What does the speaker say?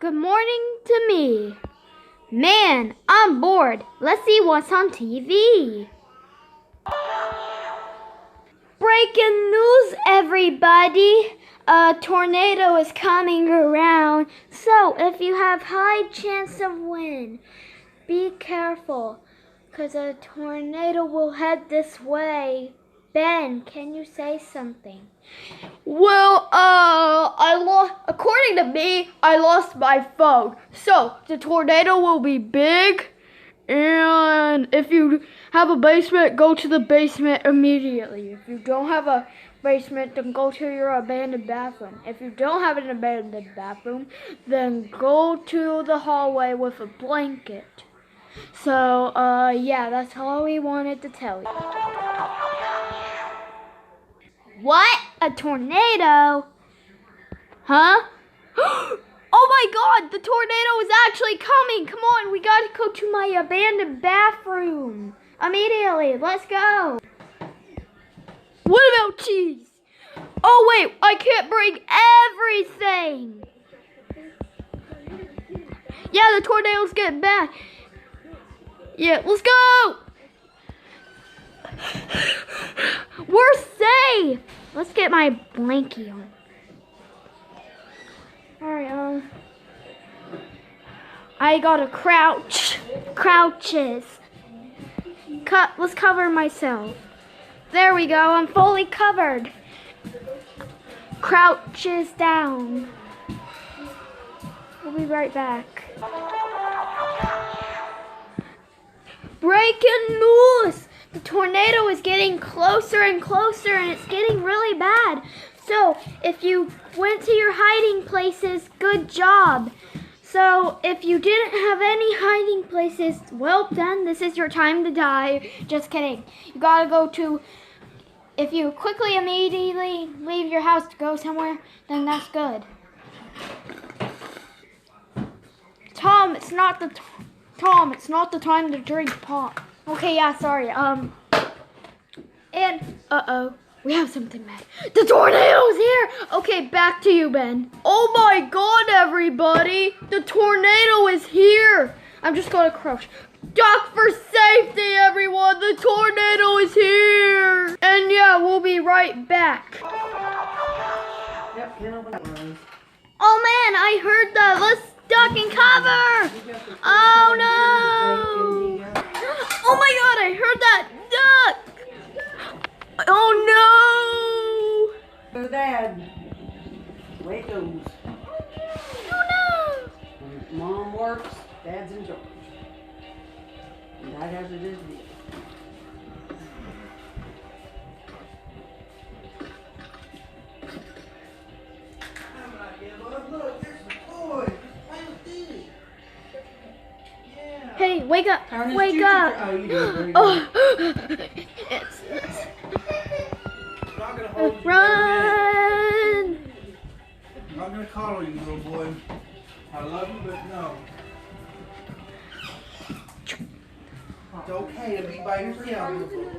good morning to me. Man, I'm bored. Let's see what's on TV. Breaking news, everybody. A tornado is coming around. So if you have high chance of wind, be careful, because a tornado will head this way. Ben, can you say something? Well, according to me, I lost my phone. So, the tornado will be big, and if you have a basement, go to the basement immediately. If you don't have a basement, then go to your abandoned bathroom. If you don't have an abandoned bathroom, then go to the hallway with a blanket. So, yeah, that's all we wanted to tell you. What? A tornado? Huh? Oh my God, the tornado is actually coming. Come on, we gotta go to my abandoned bathroom. Immediately, let's go. What about cheese? Oh wait, I can't bring everything. Yeah, the tornado's getting bad. Yeah, let's go. We're safe. Let's get my blankie on. Alright, I gotta crouches. Let's cover myself. There we go, I'm fully covered. Crouches down. We'll be right back. Breaking news! The tornado is getting closer and closer, and it's getting really bad. So, if you went to your hiding places, good job. So, if you didn't have any hiding places, well done. This is your time to die. Just kidding. You gotta go to, if you quickly, immediately leave your house to go somewhere, then that's good. Tom, it's not the time to drink pop. Okay, yeah, sorry. And, we have something bad. The tornado's here! Okay, back to you, Ben. Oh my God, everybody! The tornado is here! I'm just gonna crouch. Duck for safety, everyone! The tornado is here! And yeah, we'll be right back. Oh man, I heard that. Let's duck and cover! Oh no! Oh my God, I heard that! Duck! Oh no! So Dad, way it goes. Oh no! When Mom works, Dad's in charge. And Dad has to do this. Look, there's some toys. Play with these. Yeah. Hey, wake up! Turn this Wake up! Oh, you did very Oh, good. it's I'm not gonna hold you. run! I'm not gonna coddle you, little boy. I love you, but no. It's okay to be by yourself, little boy.